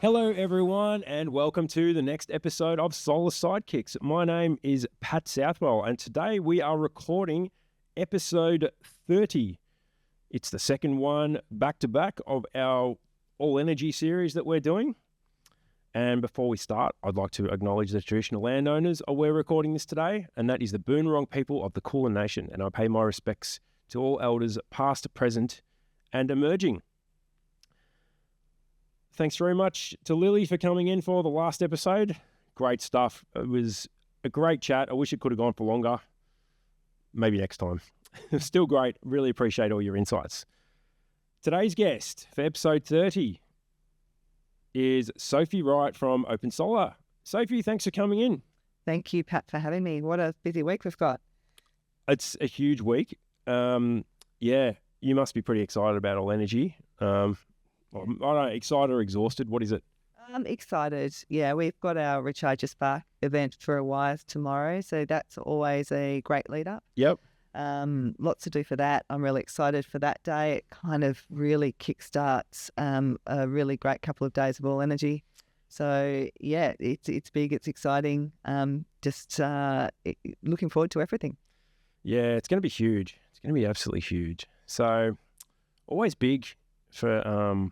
Hello, everyone, and welcome to the next episode of Solar Sidekicks. My name is Pat Southwell, and today we are recording episode 30. It's the second one back-to-back of our all-energy series that we're doing. And before we start, I'd like to acknowledge the traditional landowners of where we're recording this today, and that is the Boonwurrung people of the Kulin Nation, and I pay my respects to all elders past, present, and emerging. Thanks very much to Lily for coming in for the last episode. Great stuff. It was a great chat. I wish it could have gone for longer. Maybe next time. Still great. Really appreciate all your insights. Today's guest for episode 30 is Sophie Wright from OpenSolar. Sophie, thanks for coming in. Thank you, Pat, for having me. What a busy week we've got. It's a huge week. Yeah, you must be pretty excited about all energy. I don't know, excited or exhausted? What is it? I'm excited. Yeah, we've got our Recharge Your Spark event for AWISE tomorrow, so that's always a great lead up. Yep. Lots to do for that. I'm really excited for that day. It kind of really kickstarts a really great couple of days of all energy. So yeah, it's big, it's exciting. Looking forward to everything. Yeah, it's going to be huge. It's going to be absolutely huge. So always big for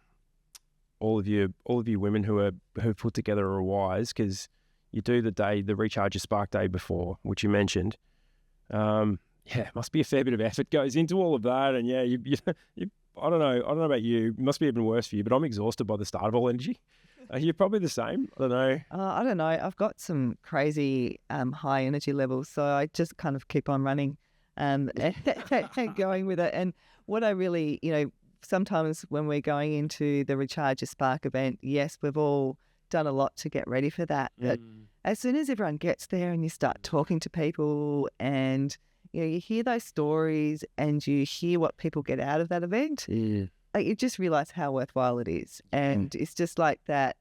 all of you women who've put together a WISE, because you do the Recharge Your Spark day before, which you mentioned. Yeah, it must be a fair bit of effort goes into all of that, and yeah, you I don't know about you, it must be even worse for you, but I'm exhausted by the start of all energy. You're probably the same. I don't know. I don't know. I've got some crazy high energy levels, so I just kind of keep on running and going with it. And what I really, sometimes when we're going into the Recharge Your Spark event, yes, we've all done a lot to get ready for that. But as soon as everyone gets there and you start talking to people and, you hear those stories and you hear what people get out of that event, you just realise how worthwhile it is. And it's just like that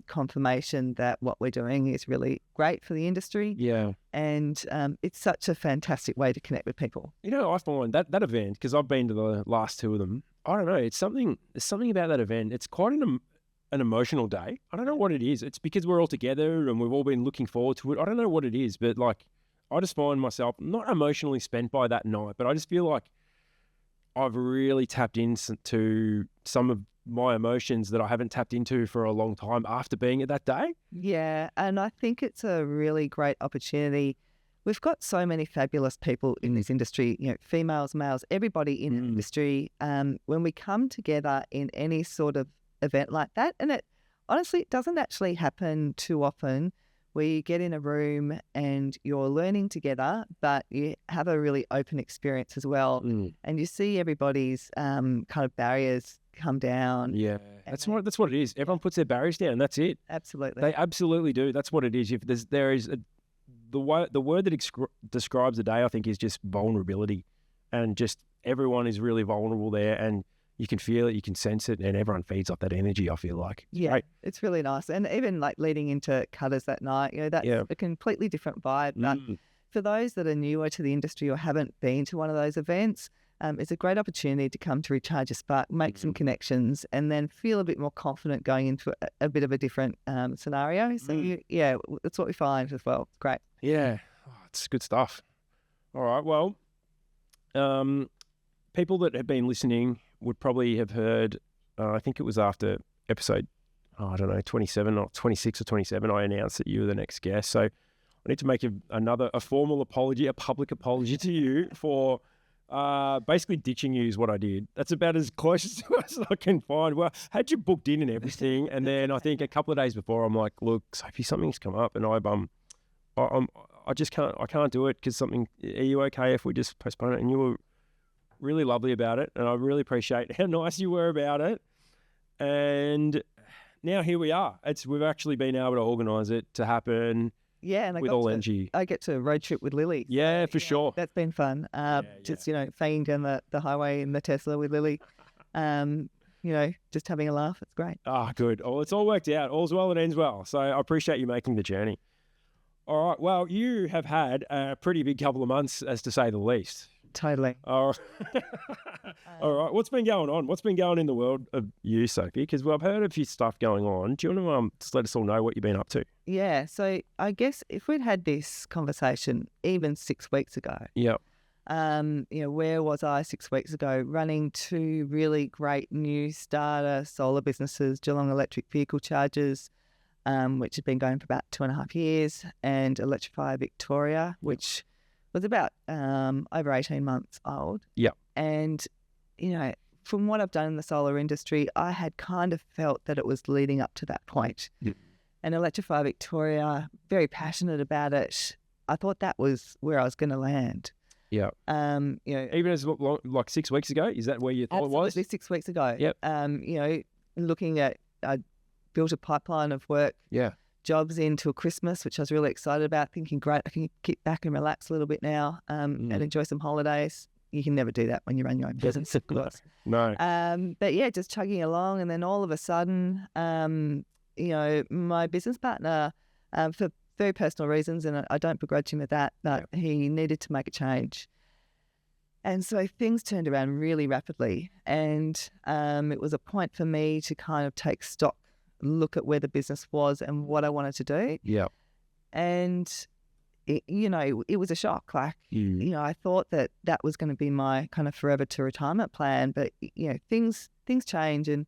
confirmation that what we're doing is really great for the industry. Yeah. And it's such a fantastic way to connect with people. I find that event, because I've been to the last two of them, I don't know, there's something about that event. It's quite an emotional day. I don't know what it is. It's because we're all together and we've all been looking forward to it. I don't know what it is, but I just find myself not emotionally spent by that night, but I just feel like I've really tapped into some of my emotions that I haven't tapped into for a long time after being at that day. Yeah, and I think it's a really great opportunity. We've got so many fabulous people in this industry, females, males, everybody in the industry. When we come together in any sort of event like that, and it doesn't actually happen too often, where you get in a room and you're learning together, but you have a really open experience as well. And you see everybody's kind of barriers come down. Yeah, that's what it is. Everyone puts their barriers down. That's it. Absolutely. They absolutely do. That's what it is. If the word that describes the day, I think, is just vulnerability, and just everyone is really vulnerable there, and you can feel it, you can sense it, and everyone feeds off that energy, I feel like. Great. It's really nice. And even leading into cutters that night, that's a completely different vibe. But for those that are newer to the industry or haven't been to one of those events, it's a great opportunity to come to Recharge Your Spark, make some connections, and then feel a bit more confident going into a bit of a different scenario. So, that's what we find as well. It's great. Yeah, it's good stuff. All right, well, people that have been listening would probably have heard, I think it was after episode, 27 or 26 or 27, I announced that you were the next guest. So I need to make a formal apology, a public apology to you for basically ditching you is what I did. That's about as close as I can find. Well, I had you booked in and everything, and then I think a couple of days before, I'm like, look, Sophie, something's come up, and I just can't do it because something. Are you okay if we just postpone it? And you were really lovely about it, and I really appreciate how nice you were about it. And now here we are. We've actually been able to organise it to happen. Yeah, and I get to road trip with Lily. Yeah, for sure. That's been fun. Fanging down the highway in the Tesla with Lily. Just having a laugh. It's great. Good. Oh, it's all worked out. All's well that ends well. So I appreciate you making the journey. All right. Well, you have had a pretty big couple of months, as to say the least. Totally. Oh, All right. What's been going on? What's been going in the world of you, Sophie? Because I've heard a few stuff going on. Do you want to just let us all know what you've been up to? Yeah. So I guess if we'd had this conversation even 6 weeks ago, Yep. Where was I 6 weeks ago? Running two really great new starter solar businesses, Geelong Electric Vehicle Chargers, which had been going for about 2.5 years, and Electrify Victoria, which was about over 18 months old. Yep. And, from what I've done in the solar industry, I had kind of felt that it was leading up to that point. Yep. And Electrify Victoria, very passionate about it. I thought that was where I was going to land. Yeah. Even as long, like 6 weeks ago, is that where you thought it was? Absolutely, 6 weeks ago. Yep. Looking at, I built a pipeline of work. Yeah. Jobs into Christmas, which I was really excited about, thinking, great, I can kick back and relax a little bit now and enjoy some holidays. You can never do that when you run your own business, of course. No. But yeah, just chugging along. And then all of a sudden, my business partner, for very personal reasons, and I don't begrudge him at that, but he needed to make a change. And so things turned around really rapidly. And it was a point for me to kind of take stock, look at where the business was and what I wanted to do. Yeah. And, it was a shock. Like, I thought that was going to be my kind of forever to retirement plan. But, things change. And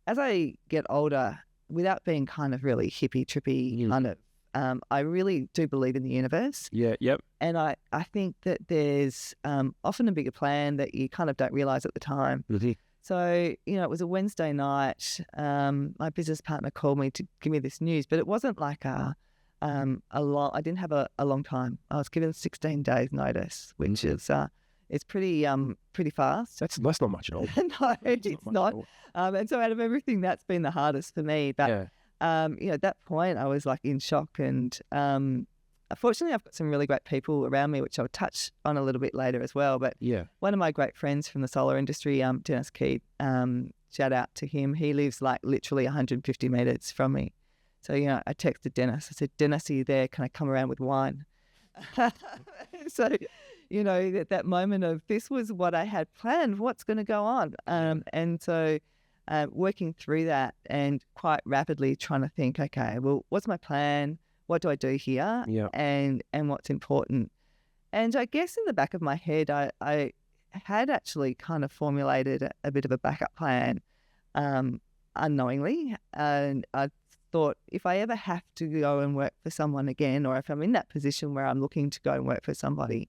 as I get older, without being kind of really hippie, trippy kind of, I really do believe in the universe. Yeah, yep. And I think that there's often a bigger plan that you kind of don't realise at the time. Mm-hmm. So, it was a Wednesday night. My business partner called me to give me this news, but it wasn't like a long, I didn't have a long time. I was given 16 days notice, which is it's pretty fast. That's not much at all. No, it's not. And so out of everything, that's been the hardest for me. But, at that point, I was like in shock. And fortunately, I've got some really great people around me, which I'll touch on a little bit later as well. But one of my great friends from the solar industry, Dennis Keat, shout out to him. He lives like literally 150 metres from me. So, I texted Dennis. I said, Dennis, are you there? Can I come around with wine? So, at that moment of this was what I had planned. What's going to go on? And so working through that and quite rapidly trying to think, okay, well, what's my plan? What do I do here? Yeah. And what's important? And I guess in the back of my head, I had actually kind of formulated a bit of a backup plan unknowingly. And I thought, if I ever have to go and work for someone again, or if I'm in that position where I'm looking to go and work for somebody,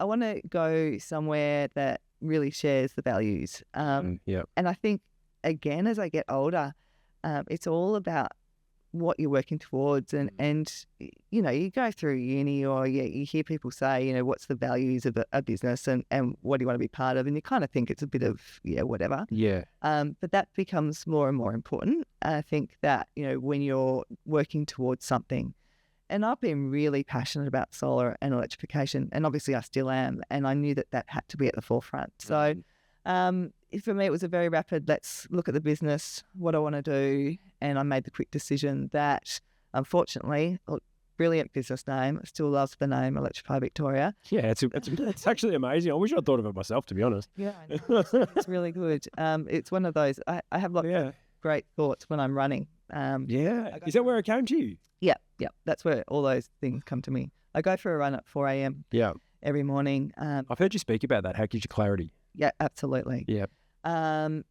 I want to go somewhere that really shares the values. And I think, again, as I get older, it's all about what you're working towards. And you go through uni, or you hear people say, what's the values of a business and what do you want to be part of? And you kind of think it's a bit of, whatever. Yeah. But that becomes more and more important. I think that, when you're working towards something, and I've been really passionate about solar and electrification, and obviously I still am, and I knew that had to be at the forefront. So for me, it was a very rapid, let's look at the business, what I want to do. And I made the quick decision that, unfortunately, brilliant business name. I still love the name Electrify Victoria. Yeah, it's actually amazing. I wish I'd thought of it myself, to be honest. Yeah, I know. It's really good. It's one of those, I have lots of great thoughts when I'm running. Is that where it came to you? Yeah. That's where all those things come to me. I go for a run at 4 a.m. every morning. I've heard you speak about that. How it gives you clarity? Yeah, absolutely. Yeah.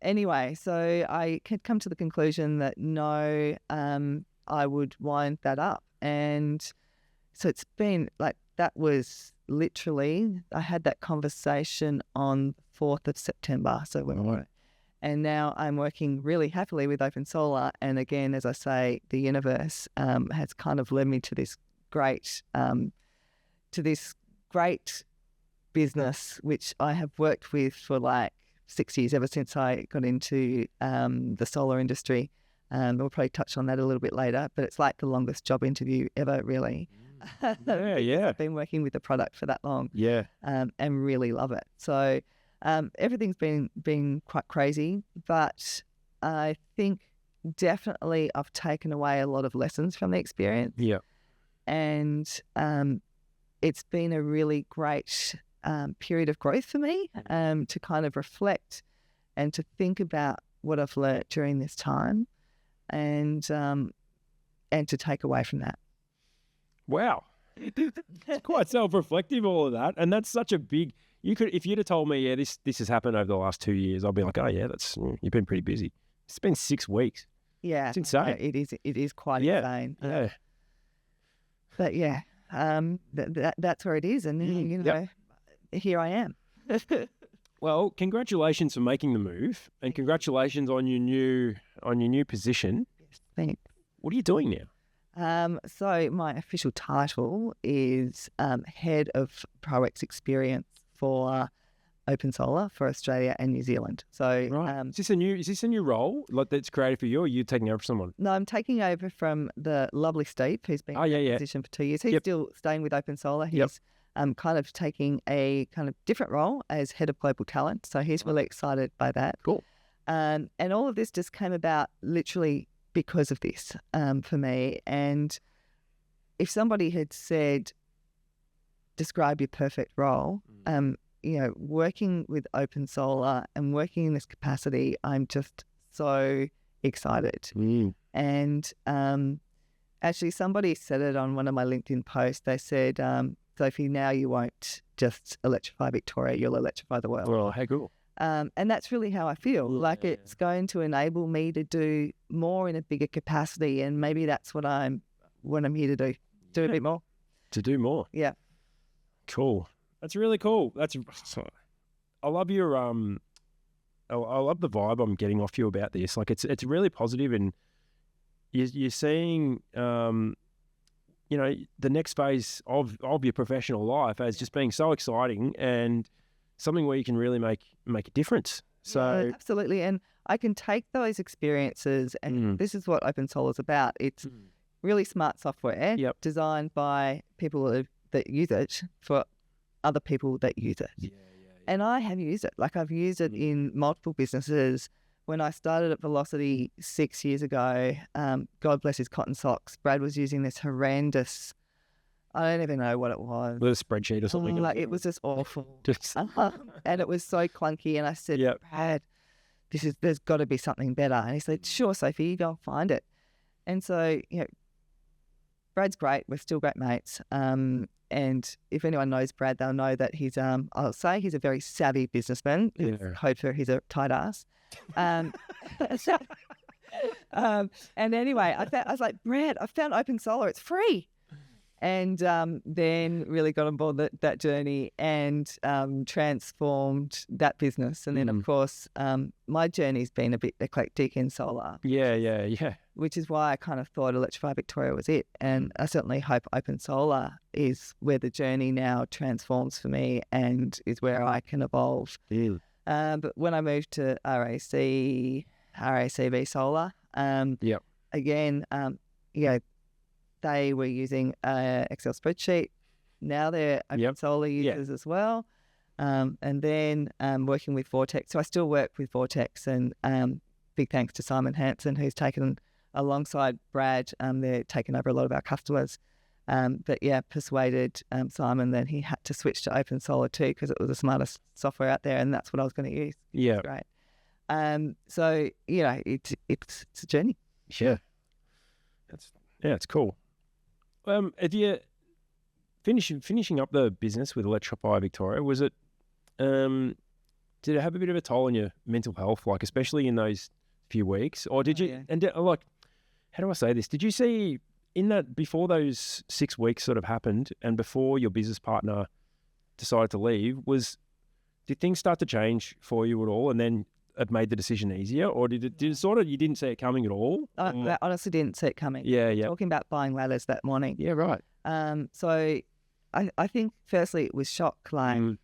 Anyway, so I had come to the conclusion that no, I would wind that up. And so it's been like, that was literally, I had that conversation on 4th of September. So and now I'm working really happily with OpenSolar. And again, as I say, the universe has kind of led me to this great business, which I have worked with for like 6 years, ever since I got into the solar industry. We'll probably touch on that a little bit later, but it's like the longest job interview ever, really. Yeah. I've been working with the product for that long. Yeah. And really love it. So everything's been quite crazy, but I think definitely I've taken away a lot of lessons from the experience. Yeah. And it's been a really great period of growth for me, to kind of reflect and to think about what I've learnt during this time, and to take away from that. Wow. It's quite self-reflective, all of that. And that's such a big, if you'd have told me, yeah, this has happened over the last 2 years, I'll be like, oh yeah, you've been pretty busy. It's been 6 weeks. Yeah. It's insane. It is quite insane. Yeah. But yeah, that's where it is. And, you know, here I am. Well, congratulations for making the move, and congratulations on your new position. Yes, thanks. What are you doing now? So my official title is Head of ProX Experience for OpenSolar for Australia and New Zealand. So right. Is this a new role like that's created for you, or are you taking over for someone? No, I'm taking over from the lovely Steve, who's been in that position for 2 years. He's still staying with OpenSolar. He's kind of taking a kind of different role as Head of Global Talent. So he's really excited by that. Cool. And all of this just came about literally because of this for me. And if somebody had said, describe your perfect role, you know, working with OpenSolar and working in this capacity, I'm just so excited. And actually somebody said it on one of my LinkedIn posts. They said, Sophie, now you won't just electrify Victoria, you'll electrify the world. Well, how cool. And that's really how I feel. Like it's going to enable me to do more in a bigger capacity, and maybe that's what I'm here to do a bit more. To do more. Yeah. Cool. That's really cool. I love your I love the vibe I'm getting off you about this. Like it's really positive, and you're seeing you know, the next phase of your professional life as just being so exciting and something where you can really make a difference. So yeah, absolutely. And I can take those experiences, and this is what OpenSolar is about. It's really smart software designed by people that use it for other people that use it. Yeah. And I have used it. Like I've used it in multiple businesses. When I started at Velocity 6 years ago, God bless his cotton socks, Brad was using this horrendous, I don't even know what it was. A spreadsheet or something. Like it was just awful. And it was so clunky. And I said, Brad, there's got to be something better. And he said, sure, Sophie, you go and find it. And so, you know, Brad's great. We're still great mates. And if anyone knows Brad, they'll know that he's a very savvy businessman. Code for he's a tight ass. And anyway, I was like, Brad, I found OpenSolar. It's free. And then really got on board that journey and transformed that business. And then, of course, my journey's been a bit eclectic in solar. Yeah. Which is why I kind of thought Electrify Victoria was it. And I certainly hope OpenSolar is where the journey now transforms for me and is where I can evolve. Yeah. But when I moved to RACV Solar, again, they were using Excel spreadsheet. Now they're OpenSolar users as well. And then working with Vortex. So I still work with Vortex, and big thanks to Simon Hansen, who's taken alongside Brad. They're taking over a lot of our customers. But persuaded Simon that he had to switch to OpenSolar too, because it was the smartest software out there, and that's what I was going to use. Yeah, great. So you know, it's a journey. Yeah, it's cool. If you finishing up the business with Electrify Victoria, was it? Did it have a bit of a toll on your mental health, like especially in those few weeks, or did you? Yeah. And like, how do I say this? Did you see? In that, before those 6 weeks sort of happened, and before your business partner decided to leave, did things start to change for you at all, and then it made the decision easier, or did it sort of, you didn't see it coming at all? I honestly didn't see it coming. Yeah. Talking about buying ladders that morning. Yeah, right. So I think firstly it was shock, like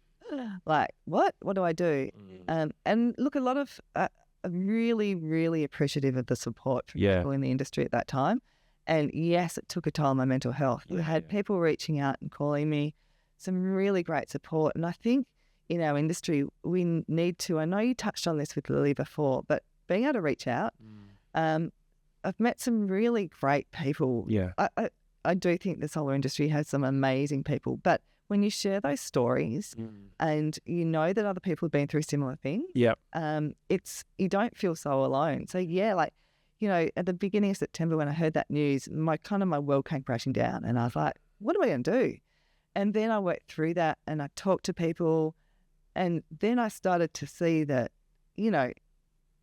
what do I do? And look, a lot of really, really appreciative of the support from people in the industry at that time. And yes, it took a toll on my mental health. I had people reaching out and calling me, some really great support. And I think in our industry, we need to, I know you touched on this with Lily before, but being able to reach out, I've met some really great people. Yeah. I do think the solar industry has some amazing people, but when you share those stories and you know that other people have been through similar things, you don't feel so alone. So yeah, like, you know, at the beginning of September when I heard that news, my world came crashing down, and I was like, what am I going to do? And then I worked through that and I talked to people, and then I started to see that, you know,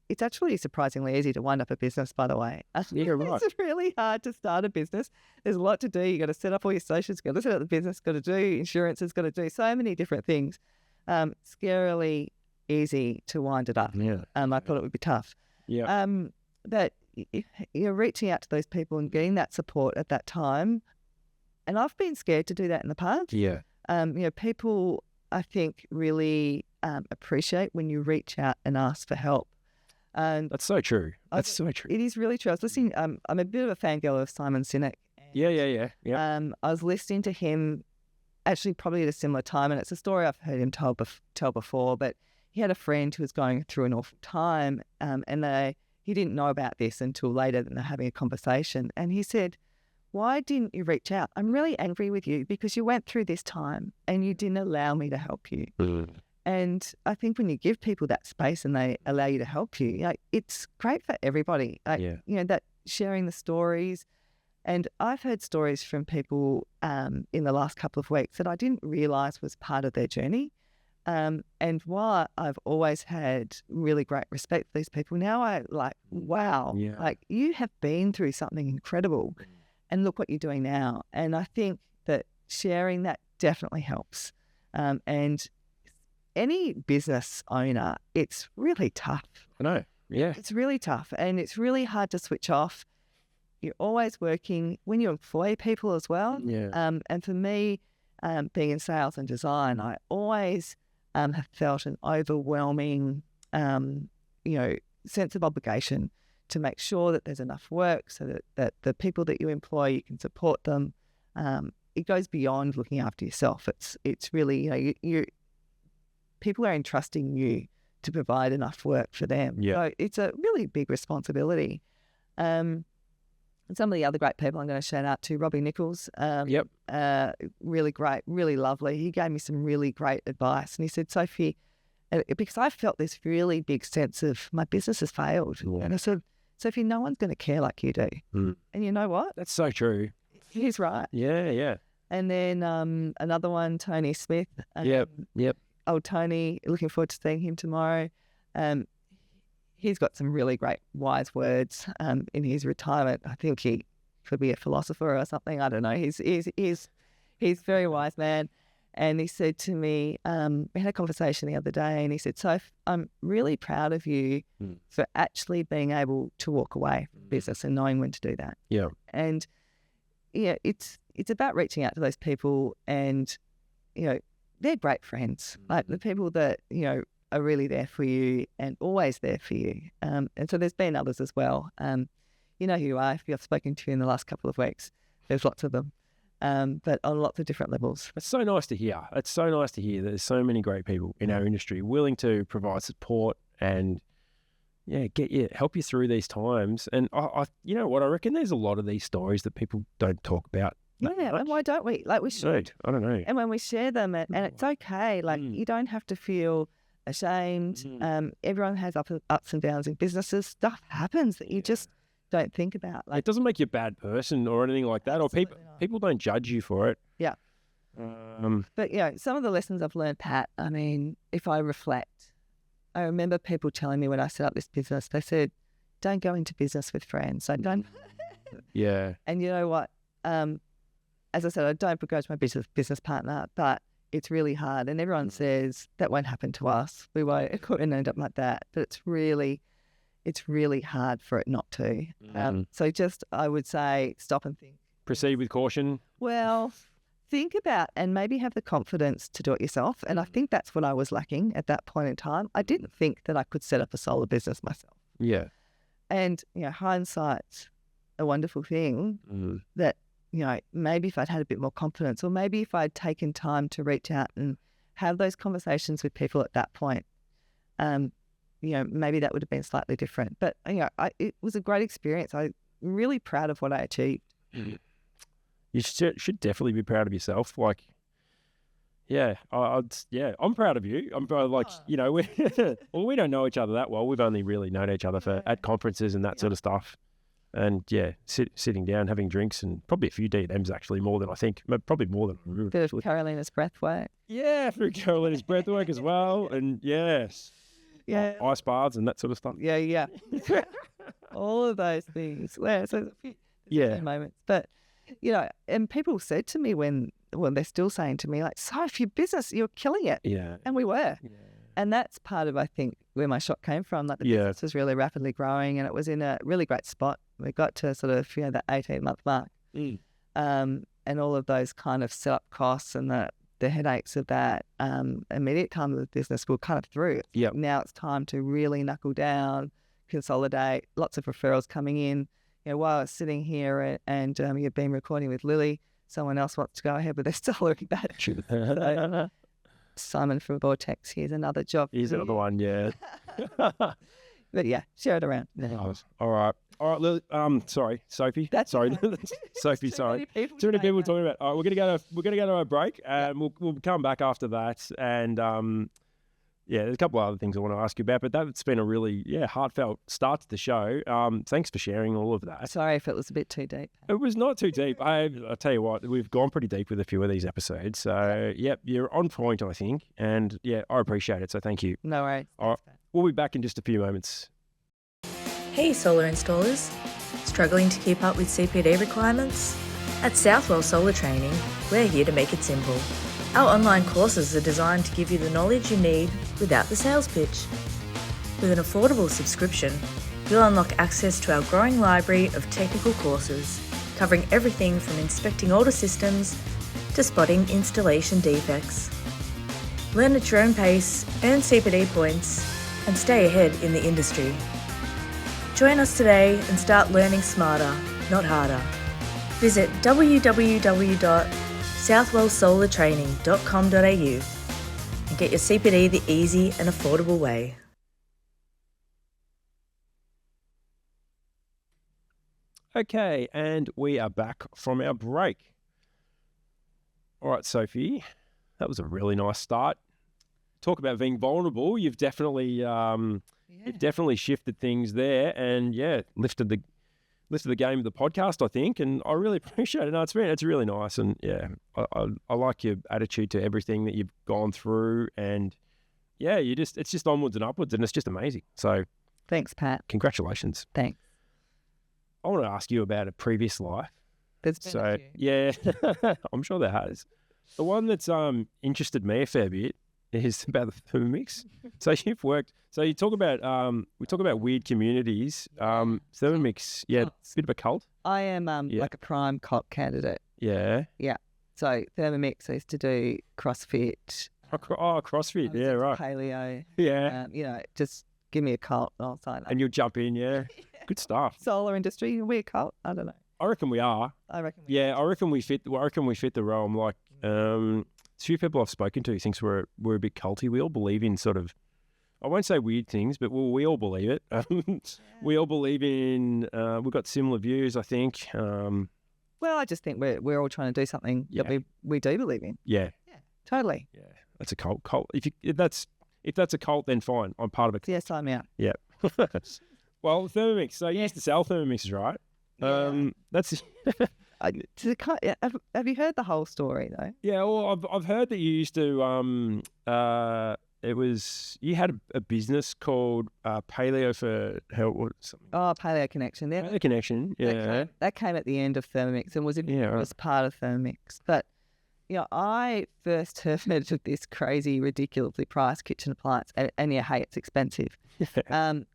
it's actually surprisingly easy to wind up a business, by the way. Yeah, right. It's really hard to start a business. There's a lot to do. You got to set up all your socials, got to set up the business, got to do insurance, got to do so many different things. Scarily easy to wind it up. Yeah. I thought it would be tough. Yeah. But you're reaching out to those people and getting that support at that time. And I've been scared to do that in the past. Yeah. You know, people, I think, really appreciate when you reach out and ask for help. And that's so true. That's so true. It is really true. I was listening. I'm a bit of a fangirl of Simon Sinek. Yeah. I was listening to him actually probably at a similar time, and it's a story I've heard him tell before. But he had a friend who was going through an awful time, and he didn't know about this until later. Than they're having a conversation, and he said, "Why didn't you reach out? I'm really angry with you because you went through this time and you didn't allow me to help you." And I think when you give people that space and they allow you to help you, like, it's great for everybody. You know, that sharing the stories. And I've heard stories from people in the last couple of weeks that I didn't realise was part of their journey. And while I've always had really great respect for these people, now I like, wow, like, you have been through something incredible and look what you're doing now. And I think that sharing that definitely helps. And any business owner, it's really tough. I know. Yeah. It's really tough, and it's really hard to switch off. You're always working when you employ people as well. Yeah. And for me, being in sales and design, I always have felt an overwhelming, sense of obligation to make sure that there's enough work so that the people that you employ, you can support them. It goes beyond looking after yourself. It's really, people are entrusting you to provide enough work for them. Yeah. So it's a really big responsibility. And some of the other great people I'm going to shout out to, Robbie Nichols. Really great, really lovely. He gave me some really great advice. And he said, Sophie, because I felt this really big sense of my business has failed. And I said, Sophie, no one's going to care like you do. And you know what? That's so true. He's right. Yeah. And then another one, Tony Smith. Yep. Old Tony, looking forward to seeing him tomorrow. He's got some really great wise words in his retirement. I think he could be a philosopher or something. I don't know. He's a very wise man. And he said to me, we had a conversation the other day, and he said, Soph, I'm really proud of you for actually being able to walk away from business and knowing when to do that. Yeah. And it's about reaching out to those people, and they're great friends, like the people that are really there for you and always there for you. And so there's been others as well. You know who you are. If I've spoken to you in the last couple of weeks, there's lots of them. But on lots of different levels. It's so nice to hear. It's so nice to hear that there's so many great people in our industry willing to provide support and help you through these times. And I you know what, I reckon there's a lot of these stories that people don't talk about. And why don't we? Like, we should. I don't know. And when we share them, and it's okay. Like, you don't have to feel ashamed. Everyone has ups and downs in businesses. Stuff happens that you just don't think about. Like, it doesn't make you a bad person or anything like that, or people don't judge you for it. Yeah. But some of the lessons I've learned, Pat, I mean, if I reflect, I remember people telling me when I set up this business, they said, don't go into business with friends. I don't. Yeah. And you know what? As I said, I don't begrudge my business partner, but it's really hard. And everyone says that won't happen to us. We won't end up like that. But it's really hard for it not to. So just, I would say, stop and think. Proceed with caution. Well, think about and maybe have the confidence to do it yourself. And I think that's what I was lacking at that point in time. I didn't think that I could set up a solar business myself. Yeah. And, hindsight's a wonderful thing that, maybe if I'd had a bit more confidence, or maybe if I'd taken time to reach out and have those conversations with people at that point, maybe that would have been slightly different. But, it was a great experience. I'm really proud of what I achieved. You should definitely be proud of yourself. Like, I'm proud of you. I'm like, you know, we don't know each other that well. We've only really known each other at conferences and that sort of stuff. And sitting down, having drinks, and probably a few D&Ms actually, more than I think, probably more than I remember. Bit of Carolina's breathwork. Yeah, through Carolina's breathwork as well, and ice baths and that sort of stuff. Yeah. All of those things. Yeah, so there's a few moments. But, you know, and people said to me they're still saying to me, like, Soph, your business, you're killing it. Yeah. And we were. Yeah. And that's part of, I think, where my shot came from. Like the business was really rapidly growing and it was in a really great spot. We got to sort of, the 18-month mark. And all of those kind of setup costs and the headaches of that immediate time of the business were kind of through. Yep. Now it's time to really knuckle down, consolidate, lots of referrals coming in. You know, while I was sitting here and you've been recording with Lily, someone else wants to go ahead with their solar battery. So, Simon from Vortex, here's another job. Here's another one, yeah. But yeah, share it around. All right, Lily. Sorry, Sophie. Sorry, Sophie. Sorry. Too many people talking about. All right, we're gonna go to a break, and we'll come back after that. And there's a couple of other things I want to ask you about, but that's been a really heartfelt start to the show. Thanks for sharing all of that. Sorry if it was a bit too deep. It was not too deep. I'll tell you what, we've gone pretty deep with a few of these episodes. So you're on point, I think, and I appreciate it. So thank you. No worries. All right, we'll be back in just a few moments. Hey solar installers, struggling to keep up with CPD requirements? At Southwell Solar Training, we're here to make it simple. Our online courses are designed to give you the knowledge you need without the sales pitch. With an affordable subscription, you'll unlock access to our growing library of technical courses, covering everything from inspecting older systems to spotting installation defects. Learn at your own pace, earn CPD points, and stay ahead in the industry. Join us today and start learning smarter, not harder. Visit www.southwellsolartraining.com.au and get your CPD the easy and affordable way. Okay, and we are back from our break. All right, Sophie, that was a really nice start. Talk about being vulnerable. You've definitely shifted things there, and lifted the game of the podcast, I think, and I really appreciate it. No, it's really nice, and I like your attitude to everything that you've gone through, and it's just onwards and upwards, and it's just amazing. So, thanks, Pat. Congratulations. Thanks. I want to ask you about a previous life. There's been a few. I'm sure there has. The one that's interested me a fair bit is about the Thermomix. So you've worked. So you talk about we talk about weird communities. Thermomix, bit of a cult. I am like a prime cult candidate. Yeah. Yeah. So Thermomix, I used to do CrossFit. CrossFit. Yeah, right. Paleo. Yeah. Just give me a cult and I'll sign up. And you'll jump in. Yeah. Good stuff. Solar industry, are we a cult? I don't know. I reckon we are. I reckon we fit the realm. Like a few people I've spoken to thinks we're a bit culty. We all believe in sort of, I won't say weird things, but we all believe it. We all believe in, we've got similar views, I think. Well, I just think we're all trying to do something that we do believe in. Yeah. Yeah, totally. Yeah, that's a cult. If that's a cult, then fine. I'm part of it. Yes, I'm out. Yeah. Well, Thermomix. So you used to sell Thermomixes, right? Yeah. That's. Have you heard the whole story though? Yeah, well, I've heard that you used to you had a business called Paleo for Health or something. Oh, Paleo Connection. Paleo Connection, yeah. That came at the end of Thermomix and was part of Thermomix. But I first heard of this crazy, ridiculously priced kitchen appliance, and hey, it's expensive.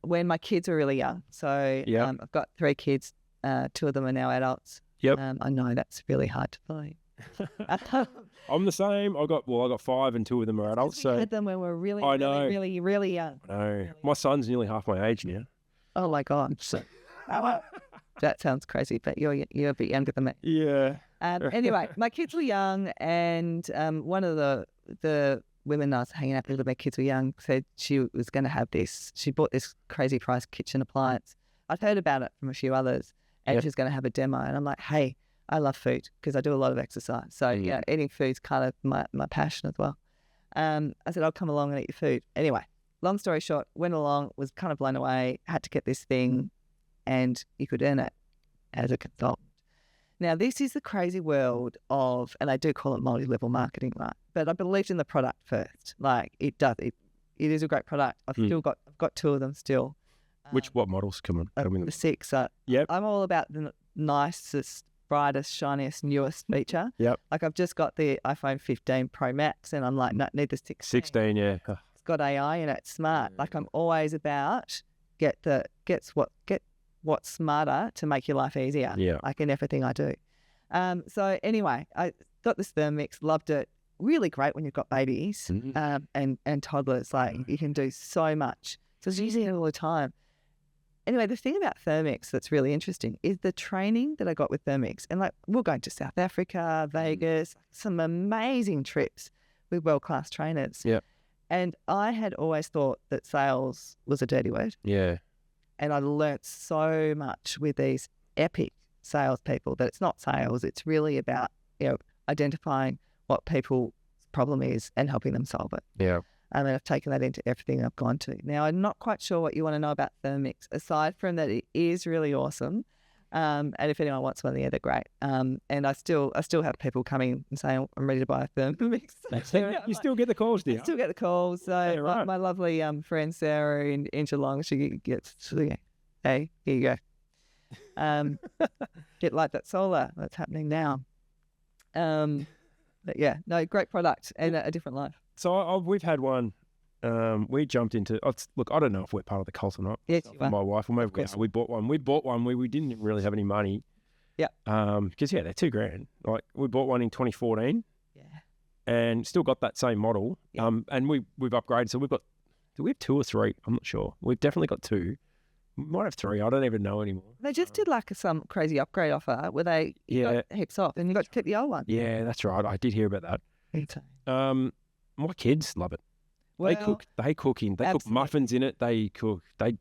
When my kids were really young. So I've got 3 kids. 2 of them are now adults. Yep. I know that's really hard to believe. I'm the same. I got 5 and 2 of them are adults. So we had them when we were really young. I know. My son's nearly half my age now. Oh my God. That sounds crazy, but you're a bit younger than me. Yeah. Anyway, my kids were young, and one of the women I was hanging out with when my kids were young said she was going to have this. She bought this crazy price kitchen appliance. I'd heard about it from a few others, and she was going to have a demo. And I'm like, hey, I love food because I do a lot of exercise. So yeah, eating food's kind of my passion as well. I said, I'll come along and eat your food. Anyway, long story short, went along, was kind of blown away, had to get this thing, and you could earn it as a consultant. Now, this is the crazy world of, and I do call it multi-level marketing, right? But I believed in the product first. Like it is a great product. I've got 2 of them still. What models? Come on. The 6. Yep. I'm all about the nicest, brightest, shiniest, newest feature. Yep. Like I've just got the iPhone 15 Pro Max, and I'm like, no, need the 16. 16, yeah. It's got AI in it. It's smart. Like I'm always about get what's smarter to make your life easier. Yeah. Like in everything I do. So anyway, I got this Thermomix, loved it. Really great when you've got babies and toddlers. Like you can do so much. So I was using it all the time. Anyway, the thing about Thermomix that's really interesting is the training that I got with Thermomix. And like we're going to South Africa, Vegas, some amazing trips with world-class trainers. Yeah. And I had always thought that sales was a dirty word. Yeah. And I learnt so much with these epic salespeople that it's not sales. It's really about, identifying what people's problem is and helping them solve it. Yeah. And I've taken that into everything I've gone to. Now, I'm not quite sure what you want to know about Thermomix, aside from that it is really awesome. And if anyone wants one, they're great. And I still have people coming and saying, I'm ready to buy a Thermomix. You still get the calls, do you? I still get the calls. So Yeah, right. my lovely friend Sarah in Geelong, she gets, hey, here you go. Get like that solar that's happening now. But yeah, no, great product and a different life. So we've had one. We jumped into. Look, I don't know if we're part of the cult or not. Yes, you are. My wife, or maybe we are. We bought one. We bought one where we didn't really have any money. Yeah. Because they're $2,000. Like we bought one in 2014. Yeah. And still got that same model. Yeah. And we've upgraded. So we've got. Do we have 2 or 3? I'm not sure. We've definitely got 2. We might have 3. I don't even know anymore. They just did like some crazy upgrade offer where they got heaps off and you got to keep the old one. Yeah, that's right. I did hear about that. My kids love it. Well, They cook muffins in it. They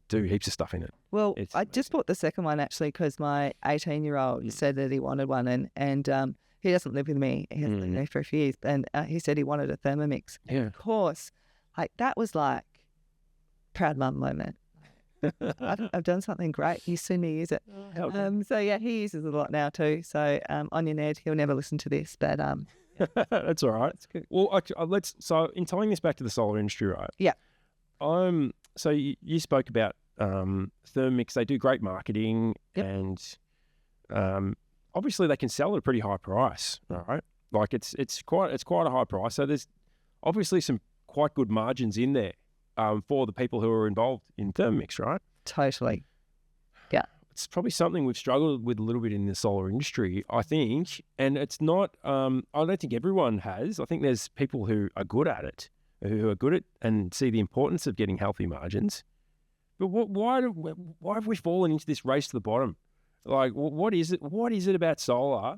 do heaps of stuff in it. Well, I just bought the second one actually because my 18-year-old said that he wanted one, and he doesn't live with me. He hasn't lived with me for a few years, and he said he wanted a Thermomix. Yeah. And of course, like that was like proud mum moment. I've done something great. He's soon to use it. So yeah, he uses it a lot now too. So on your Ned, he'll never listen to this, but that's all right. That's good. Well, so in tying this back to the solar industry, right? Yeah. So you spoke about Thermomix. They do great marketing, and obviously they can sell at a pretty high price, right? Like it's quite a high price. So there's obviously some quite good margins in there for the people who are involved in Thermomix, right? Totally. Yeah. It's probably something we've struggled with a little bit in the solar industry, I think. And it's not, I don't think everyone has. I think there's people who are good at it, who are good at and see the importance of getting healthy margins. But why have we fallen into this race to the bottom? Like, what is it? What is it about solar?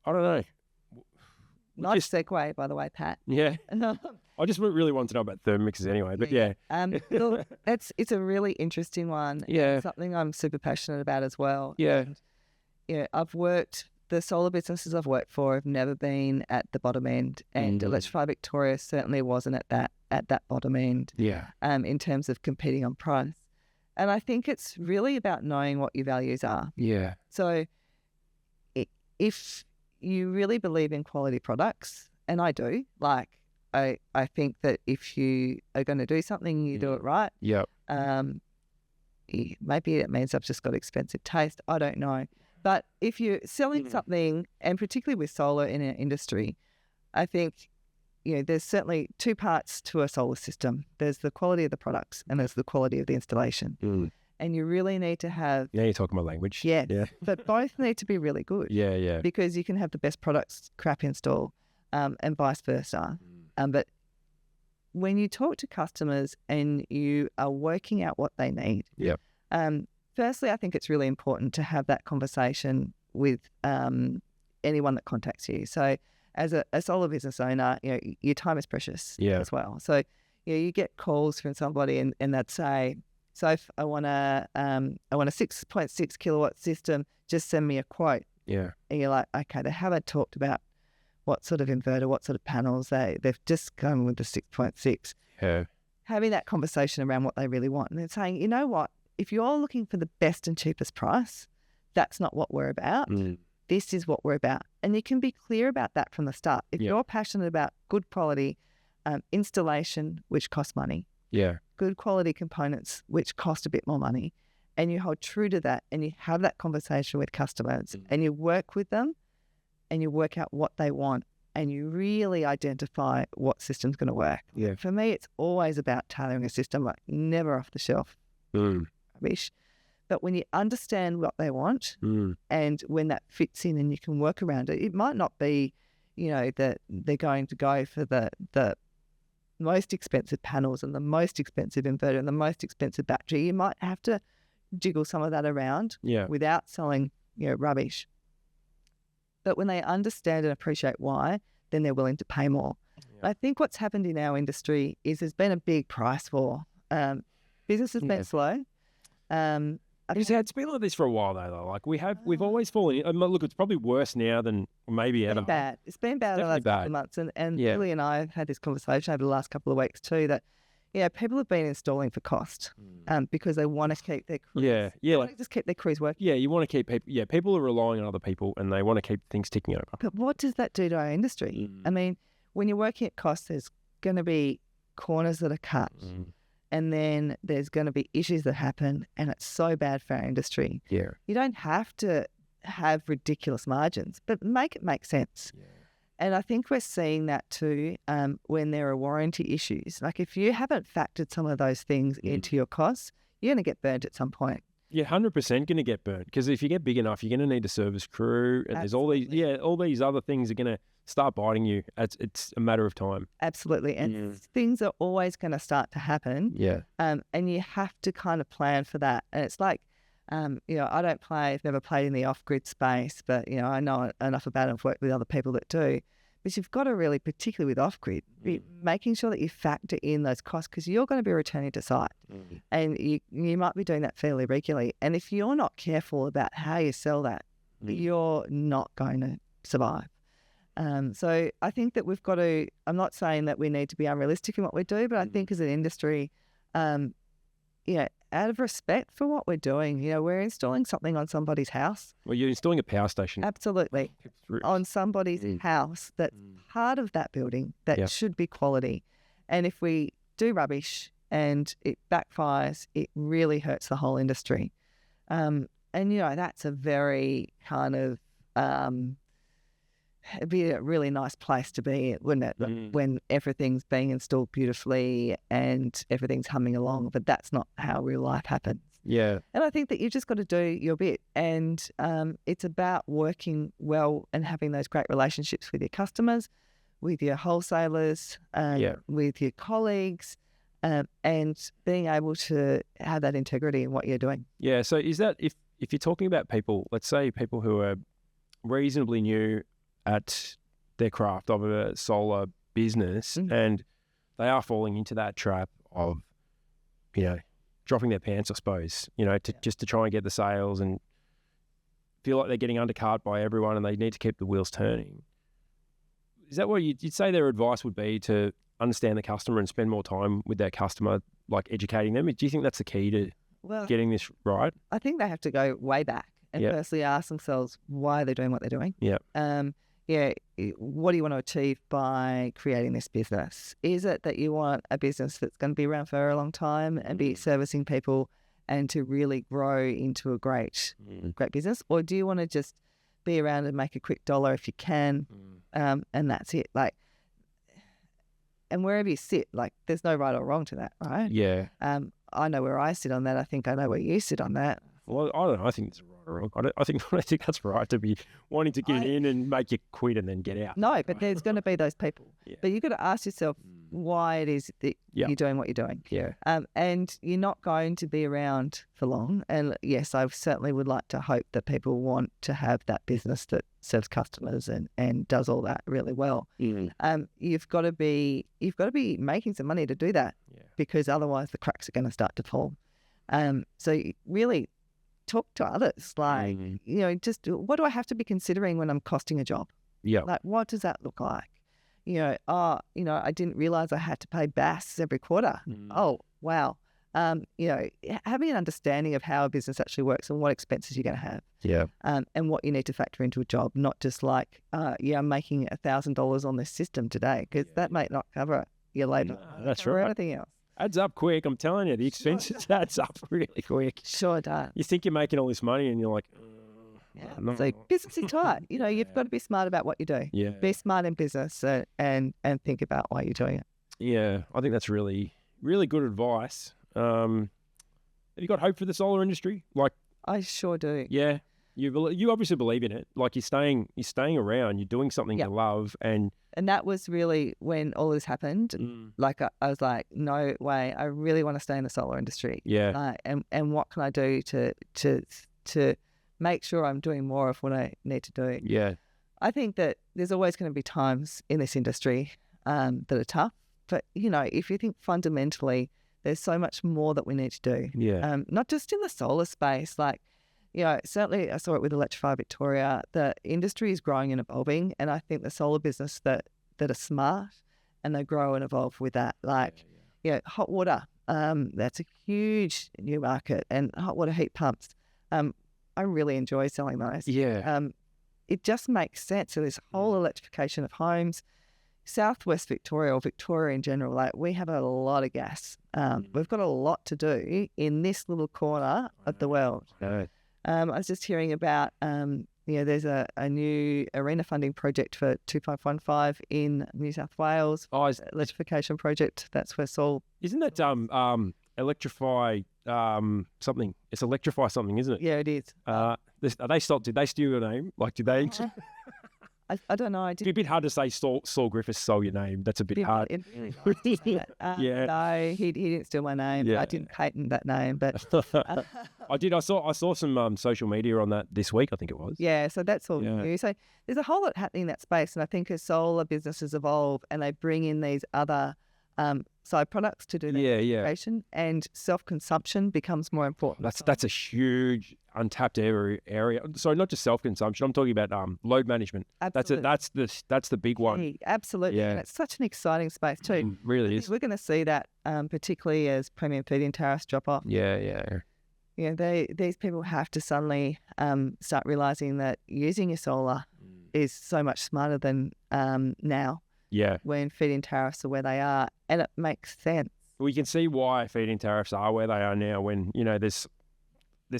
I don't know. Nice segue, by the way, Pat. Yeah. I just really want to know about Thermomixes anyway, but yeah. Look, it's a really interesting one. Yeah. Something I'm super passionate about as well. Yeah. And, the solar businesses I've worked for have never been at the bottom end, and Electrify Victoria certainly wasn't at that bottom end. Yeah. In terms of competing on price. And I think it's really about knowing what your values are. Yeah. So if you really believe in quality products, and I do, like I think that if you are going to do something, you do it right. Yep. Maybe it means I've just got expensive taste. I don't know. But if you're selling something, and particularly with solar in our industry, I think, there's certainly 2 parts to a solar system. There's the quality of the products and there's the quality of the installation. And you really need to have... Yeah, you're talking my language. Yes, yeah. But both need to be really good. Yeah, yeah. Because you can have the best products, crap install, and vice versa. But when you talk to customers and you are working out what they need, firstly, I think it's really important to have that conversation with anyone that contacts you. So as a solar business owner, your time is precious as well. So you get calls from somebody and they'd say, Soph, I want a 6.6 kilowatt system. Just send me a quote. Yeah. And you're like, okay, they haven't talked about what sort of inverter, what sort of panels. They've just gone with the 6.6. Yeah. Having that conversation around what they really want. And they're saying, you know what, if you're looking for the best and cheapest price, that's not what we're about. This is what we're about. And you can be clear about that from the start. If you're passionate about good quality installation, which costs money, good quality components, which cost a bit more money, and you hold true to that and you have that conversation with customers and you work with them and you work out what they want and you really identify what system's going to work. Yeah. For me, it's always about tailoring a system, like never off the shelf rubbish. But when you understand what they want and when that fits in and you can work around it, it might not be, that they're going to go for the most expensive panels and the most expensive inverter and the most expensive battery. You might have to jiggle some of that around without selling, rubbish. But when they understand and appreciate why, then they're willing to pay more. Yeah. I think what's happened in our industry is there's been a big price war. Business has been slow. It's been like this for a while though. Like we've always fallen in. Look, it's probably worse now than maybe ever. It's been bad over the last couple of months. And Lily and I have had this conversation over the last couple of weeks too that, people have been installing for cost because they want to keep their crews. They want to just keep their crews working. Yeah, you want to keep people. Yeah, people are relying on other people and they want to keep things ticking over. But what does that do to our industry? I mean, when you're working at cost, there's going to be corners that are cut. And then there's going to be issues that happen, and it's so bad for our industry. Yeah. You don't have to have ridiculous margins, but make it make sense. Yeah. And I think we're seeing that too when there are warranty issues. Like if you haven't factored some of those things into your costs, you're going to get burnt at some point. You're 100% going to get burnt because if you get big enough, you're going to need a service crew, and there's all these other things are going to start biting you. It's a matter of time. Absolutely. And things are always going to start to happen. Yeah. And you have to kind of plan for that. And it's like, I've never played in the off-grid space, but, I know enough about it. I've worked with other people that do. But you've got to really, particularly with off-grid, be making sure that you factor in those costs because you're going to be returning to site. And you might be doing that fairly regularly. And if you're not careful about how you sell that, you're not going to survive. So I think that we've got to, I'm not saying that we need to be unrealistic in what we do, but I think as an industry, out of respect for what we're doing, we're installing something on somebody's house. Well, you're installing a power station. Absolutely. On somebody's house that's part of that building that should be quality. And if we do rubbish and it backfires, it really hurts the whole industry. And, that's a very kind of... it'd be a really nice place to be, wouldn't it? When everything's being installed beautifully and everything's humming along, but that's not how real life happens. Yeah. And I think that you've just got to do your bit. And it's about working well and having those great relationships with your customers, with your wholesalers, with your colleagues, and being able to have that integrity in what you're doing. Yeah. So is that, if you're talking about people, let's say people who are reasonably new at their craft of a solar business and they are falling into that trap of, dropping their pants, I suppose, just to try and get the sales and feel like they're getting undercut by everyone and they need to keep the wheels turning. Is that what you'd say their advice would be, to understand the customer and spend more time with their customer, like educating them? Do you think that's the key to getting this right? I think they have to go way back and firstly ask themselves why they're doing what they're doing. Yeah. What do you want to achieve by creating this business? Is it that you want a business that's going to be around for a long time and be servicing people and to really grow into a great business? Or do you want to just be around and make a quick dollar if you can, and that's it? And wherever you sit, there's no right or wrong to that, right? Yeah. I know where I sit on that. I think I know where you sit on that. Well, I don't know. I think it's right or wrong. I think that's right, to be wanting to get in and make you quit and then get out. No, but there's going to be those people. Yeah. But you've got to ask yourself why it is that you're doing what you're doing. Yeah. And you're not going to be around for long. And yes, I certainly would like to hope that people want to have that business that serves customers and does all that really well. You've got to be making some money to do that, because otherwise the cracks are going to start to fall. So really talk to others. Like, just what do I have to be considering when I'm costing a job? Yeah. Like, what does that look like? I didn't realize I had to pay BAS every quarter. Oh, wow. Having an understanding of how a business actually works and what expenses you're going to have. Yeah. And what you need to factor into a job, not just like, I'm making $1,000 on this system today, because that might not cover your labour. That's or right. anything else. Adds up quick. I'm telling you, the expenses adds up really quick. Sure does. You think you're making all this money and you're like, no. So business is tight. You've got to be smart about what you do. Yeah. Be smart in business and think about why you're doing it. Yeah, I think that's really, really good advice. Have you got hope for the solar industry? Like, I sure do. yeah, you obviously believe in it. Like you're staying around. You're doing something you love, and that was really when all this happened. Like I was like, no way. I really want to stay in the solar industry. Yeah. And what can I do to make sure I'm doing more of what I need to do? Yeah. I think that there's always going to be times in this industry that are tough. But if you think fundamentally, there's so much more that we need to do. Yeah. Not just in the solar space, like, certainly I saw it with Electrify Victoria. The industry is growing and evolving, and I think the solar business that are smart and they grow and evolve with that. Like, hot water, that's a huge new market, and hot water heat pumps. I really enjoy selling those. Yeah. It just makes sense. So this whole electrification of homes, Southwest Victoria, or Victoria in general, like we have a lot of gas. We've got a lot to do in this little corner of the world. No. I was just hearing about, there's a new arena funding project for 2515 in New South Wales. Oh, electrification project. That's where Sol. Isn't that electrify something? It's electrify something, isn't it? Yeah, it is. Did they steal your name? Like, did they? I don't know. It'd be a bit hard to say Saul Griffiths stole your name. That's a bit hard. Really Yeah. No, he didn't steal my name. Yeah. I didn't patent that name, but I did. I saw some social media on that this week. I think it was. Yeah, so that's all Yeah. new. So there's a whole lot happening in that space, and I think as solar businesses evolve and they bring in these other side products to do that electrification, and self-consumption becomes more important. That's a huge untapped area. So not just self-consumption. I'm talking about load management. Absolutely. That's the big one. Absolutely. Yeah. And it's such an exciting space too. Really is. We're going to see that particularly as premium feed-in tariffs drop off. Yeah. These people have to suddenly start realising that using your solar is so much smarter than now. Yeah. When feed-in tariffs are where they are, and it makes sense. We can see why feed-in tariffs are where they are now. When there's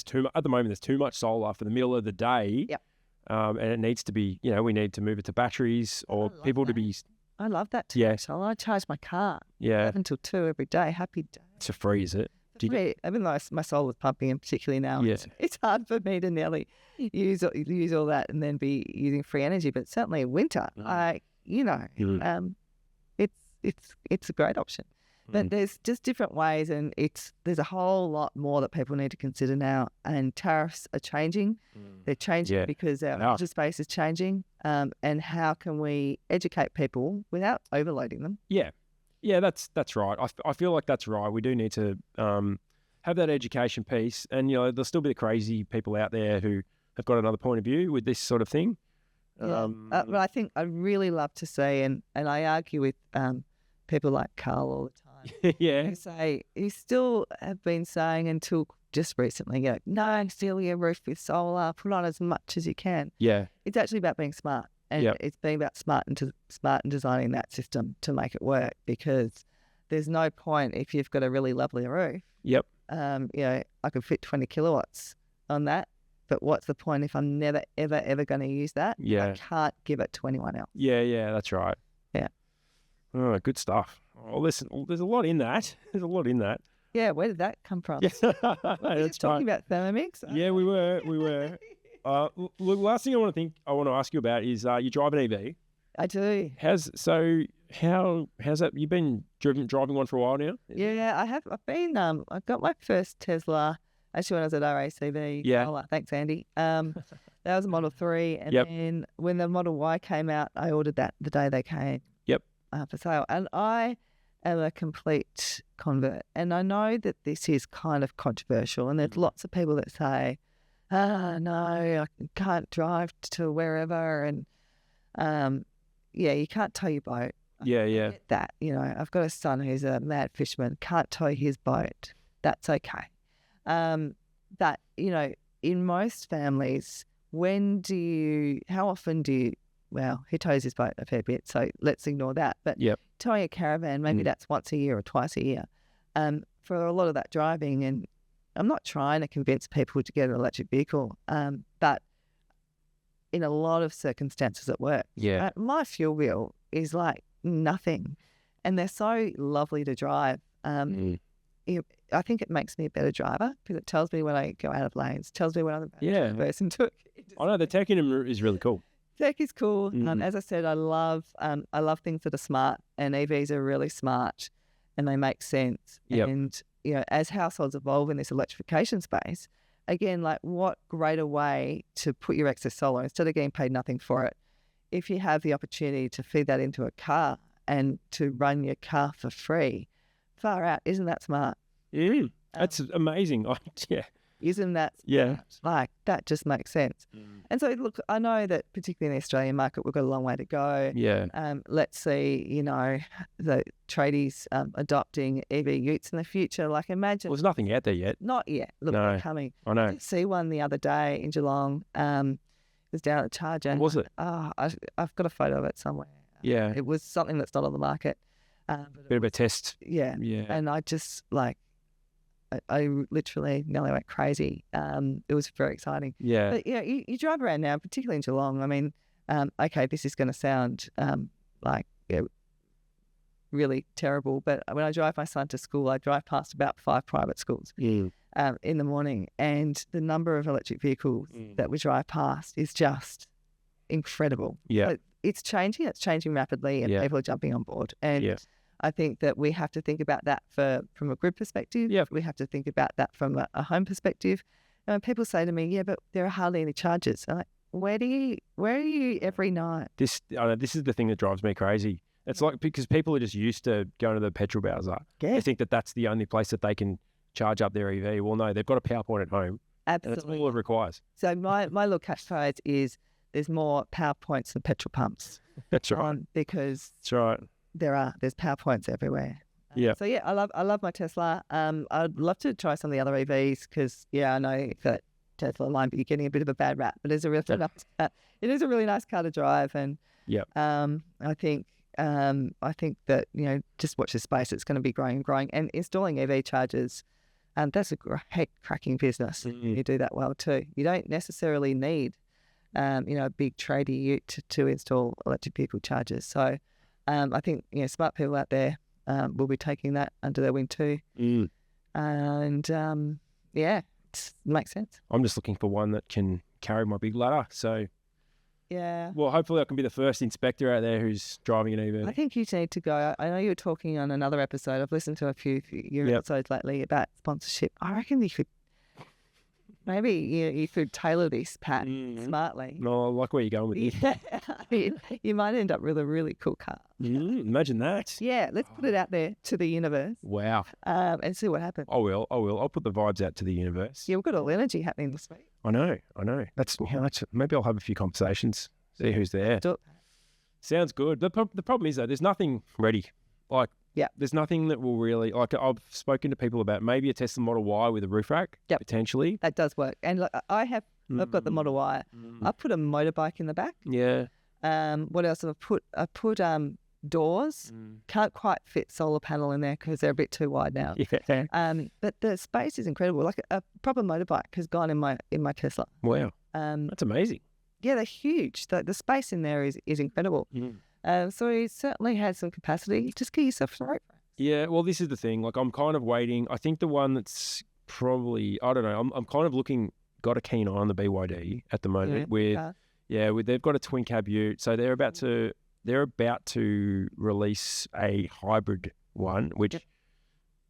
too much at the moment. There's too much solar for the middle of the day. Yep. And it needs to be. We need to move it to batteries or people to be. I love that too. Yeah. So I charge my car. Yeah. 11 till 2 every day. Happy day. It's for free, is it? Even though my solar's pumping, and particularly now, it's hard for me to nearly use all that and then be using free energy. But certainly in winter, it's a great option. But there's just different ways, and there's a whole lot more that people need to consider now. And tariffs are changing. They're changing because our energy space is changing. And how can we educate people without overloading them? Yeah, that's right. I feel like that's right. We do need to have that education piece, and there'll still be the crazy people out there who have got another point of view with this sort of thing. But I think I really love to see, and I argue with people like Carl all the time. Yeah, who still have been saying until just recently, no, seal your roof with solar, put on as much as you can. Yeah, it's actually about being smart. And it's being about smart and designing that system to make it work, because there's no point if you've got a really lovely roof. Yep. I could fit 20 kilowatts on that, but what's the point if I'm never, ever, ever going to use that? Yeah. I can't give it to anyone else. Yeah, that's right. Yeah. Oh, good stuff. Oh, listen, there's a lot in that. Yeah, where did that come from? Yeah, We're just talking about Thermomix. Yeah, we were. Look, last thing I want to ask you about is you drive an EV. I do. How's that? You've been driving one for a while now? Yeah, I have. I've been. I got my first Tesla actually when I was at RACV. Yeah. Oh, thanks, Andy. That was a Model 3, and then when the Model Y came out, I ordered that the day they came. Yep. For sale, and I am a complete convert, and I know that this is kind of controversial, and there's lots of people that say, no, I can't drive to wherever. And you can't tow your boat. Yeah, I yeah. get that, I've got a son who's a mad fisherman, can't tow his boat. That's okay. But, in most families, how often do you, well, he tows his boat a fair bit, so let's ignore that. But Yep. towing a caravan, maybe that's once a year or twice a year. For a lot of that driving, and I'm not trying to convince people to get an electric vehicle, but in a lot of circumstances at work, Yeah. my fuel bill is like nothing, and they're so lovely to drive. I think it makes me a better driver because it tells me when I go out of lanes, tells me when I'm about to reverse into it. I know the tech in them is really cool. Tech is cool. As I said, I love things that are smart, and EVs are really smart, and they make sense. Yep. And as households evolve in this electrification space, again, like what greater way to put your excess solar instead of getting paid nothing for it? If you have the opportunity to feed that into a car and to run your car for free, far out, isn't that smart? That's amazing. Isn't that smart? Like, that just makes sense. And so, look, I know that particularly in the Australian market, we've got a long way to go. Yeah. Let's see, the tradies adopting EV utes in the future. Like, imagine. Well, there's nothing out there yet. Not yet. Look, No. they're coming. I know. I did see one the other day in Geelong. It was down at the charger. What was it? I've got a photo of it somewhere. Yeah. It was something that's not on the market. Bit of a test. Yeah. Yeah. And I just I literally nearly went crazy. It was very exciting. Yeah. But you drive around now, particularly in Geelong. I mean, okay, this is going to sound really terrible, but when I drive my son to school, I drive past about 5 private schools in the morning, and the number of electric vehicles that we drive past is just incredible. Yeah. So it's changing rapidly, and people are jumping on board. And I think that we have to think about that from a grid perspective. Yeah. We have to think about that from a home perspective. And when people say to me, yeah, but there are hardly any charges, I'm like, where are you every night? This is the thing that drives me crazy. It's like, because people are just used to going to the petrol bowser. Yeah. They think that that's the only place that they can charge up their EV. Well, no, they've got a power point at home. Absolutely. And that's all it requires. So my little catchphrase is there's more power points than petrol pumps. That's right. Because That's right. there's power points everywhere. Yeah. So I love my Tesla. I'd love to try some of the other EVs because I know that Tesla might be getting a bit of a bad rap, but it's a really nice, it is a really nice car to drive. And I think that just watch the space. It's going to be growing and growing. And installing EV chargers, that's a great cracking business. You do that well too. You don't necessarily need a big tradie ute to install electric vehicle chargers. So I think smart people out there will be taking that under their wing too. And it makes sense. I'm just looking for one that can carry my big ladder. So yeah. Well, hopefully I can be the first inspector out there who's driving an EV. I think you need to go. I know you were talking on another episode. I've listened to a few your episodes lately about sponsorship. I reckon you could maybe you could tailor this, Pat, smartly. No, I like where you're going with this. Yeah. You might end up with a really cool car. Imagine that. Yeah, let's put it out there to the universe. Wow. And see what happens. I will. I'll put the vibes out to the universe. Yeah, we've got all energy happening this week. I know. That's maybe I'll have a few conversations, see who's there. Sounds good. The problem is though, there's nothing ready. There's nothing that will really, I've spoken to people about maybe a Tesla Model Y with a roof rack, potentially. That does work. And I've got the Model Y. I put a motorbike in the back. Yeah. What else have I put? Doors. Can't quite fit solar panel in there because they're a bit too wide now. Yeah. But the space is incredible. Like a proper motorbike has gone in my Tesla. Wow. That's amazing. Yeah, they're huge. The space in there is incredible. So it certainly has some capacity. Just get yourself some rope. Yeah, well, this is the thing. I'm kind of waiting. I think the one that's probably, I don't know, I'm kind of got a keen eye on the BYD at the moment. They've got a twin cab ute. So they're about to release a hybrid one, which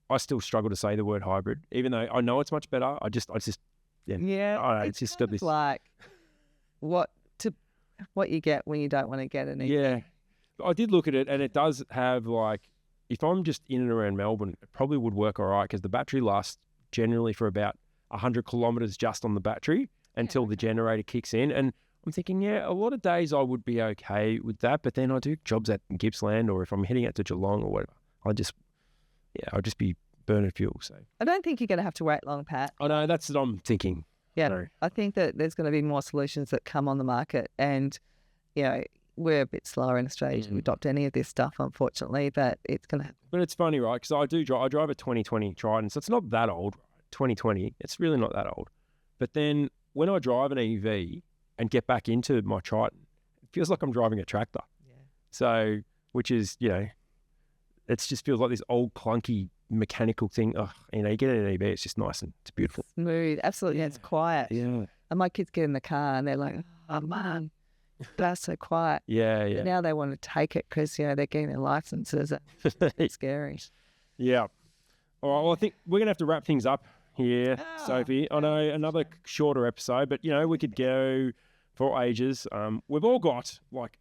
I still struggle to say the word hybrid, even though I know it's much better. I just I don't know, it's just kind of like what you get when you don't want to get an EV. Yeah. I did look at it, and it does have if I'm just in and around Melbourne, it probably would work all right because the battery lasts generally for about 100 kilometres just on the battery, until the generator kicks in. And I'm thinking, yeah, a lot of days I would be okay with that, but then I do jobs at Gippsland, or if I'm heading out to Geelong or whatever, I'll just be burning fuel. So I don't think you're going to have to wait long, Pat. I know, that's what I'm thinking. Yeah, No. I think that there's going to be more solutions that come on the market, and we're a bit slower in Australia to adopt any of this stuff, unfortunately, but it's going to happen. But it's funny, right? Because I drive a 2020 Triton, so it's not that old, right? 2020, it's really not that old. But then when I drive an EV and get back into my Triton, it feels like I'm driving a tractor. Yeah. So, which is, it just feels like this old clunky mechanical thing. Oh, you get in an EV, it's just nice and it's beautiful. Smooth, absolutely. It's quiet. Yeah. And my kids get in the car and they're like, oh, man, that's so quiet. Yeah. But now they want to take it because, they're getting their licenses. It's scary. Yeah. All right. Well, I think we're going to have to wrap things up here, Sophie. I know another shorter episode, but, we could go for ages. We've all got like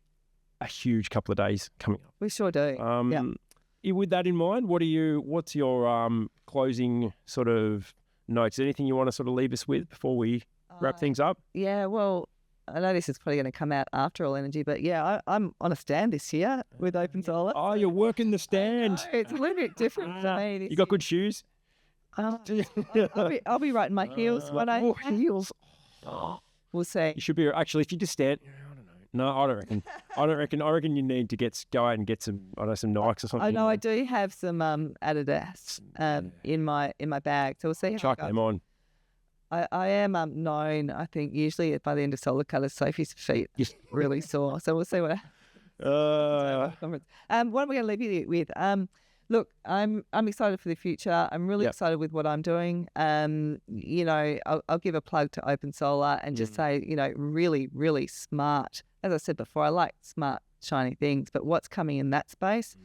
a huge couple of days coming up. We sure do. With that in mind, what's your closing sort of notes? Anything you want to sort of leave us with before we wrap things up? Yeah, well, I know this is probably going to come out after All Energy, but I'm on a stand this year with OpenSolar. Oh, you're working the stand. It's a little bit different for me. You got good shoes? I'll be right in my heels when I heels. We'll see. You should be actually if you just stand. I don't know. No, I don't reckon. I reckon you need to go out and get some some Nikes or something. I know I do have some Adidas in my bag, so we'll see how Chuck it goes. them on. I am known, I think, usually by the end of Solar Cutters, Sophie's feet really sore. So we'll see what happens. What am I going to leave you with? Look, I'm excited for the future. I'm really excited with what I'm doing. I'll give a plug to OpenSolar and just say, really, really smart. As I said before, I like smart, shiny things, but what's coming in that space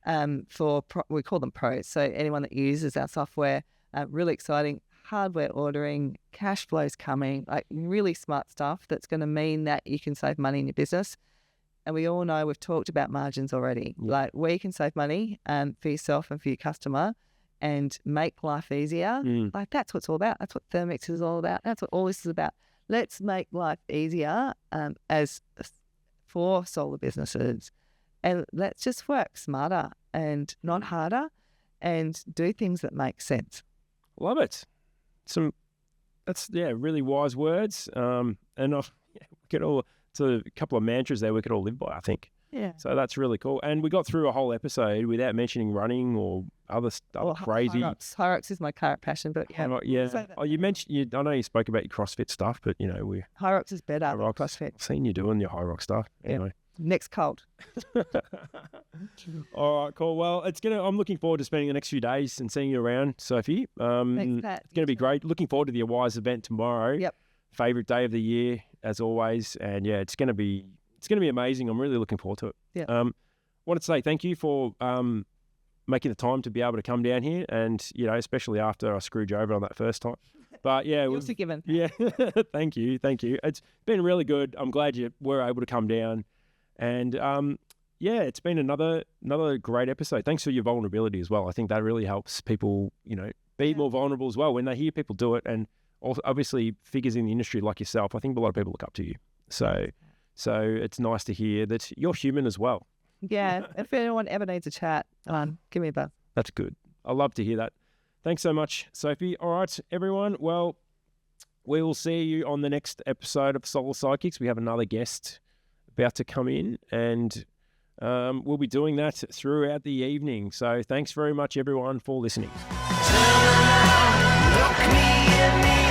we call them pros. So anyone that uses our software, really exciting. Hardware ordering, cash flows coming, like really smart stuff that's going to mean that you can save money in your business. And we all know, we've talked about margins already. Like where you can save money for yourself and for your customer and make life easier. Like that's what it's all about. That's what Thermomixes is all about. That's what all this is about. Let's make life easier for solar businesses. And let's just work smarter and not harder and do things that make sense. Love it. That's really wise words. And we could all, a couple of mantras there we could all live by, I think. Yeah. So that's really cool. And we got through a whole episode without mentioning running or other stuff crazy. Hyrox is my current passion, but yeah. Oh, you mentioned, I know you spoke about your CrossFit stuff, but Hyrox is better than CrossFit. I've seen you doing your Hyrox stuff. Anyway. Next cult. All right, cool. Well, I'm looking forward to spending the next few days and seeing you around, Sophie. Thanks, Pat. It's going to be great. Looking forward to the AWISE event tomorrow. Yep. Favorite day of the year, as always. And it's going to be amazing. I'm really looking forward to it. Yeah. Wanted to say thank you for making the time to be able to come down here, and especially after I screwed you over on that first time. But you're forgiven. Yeah. Thank you. It's been really good. I'm glad you were able to come down. And it's been another great episode. Thanks for your vulnerability as well. I think that really helps people, be more vulnerable as well when they hear people do it. And also, obviously, figures in the industry like yourself, I think a lot of people look up to you. So it's nice to hear that you're human as well. Yeah. If anyone ever needs a chat, give me a buzz. That's good. I love to hear that. Thanks so much, Sophie. All right, everyone. Well, we will see you on the next episode of Solar Sidekicks. We have another guest about to come in, and we'll be doing that throughout the evening. So thanks very much, everyone, for listening. Turn around, look me in the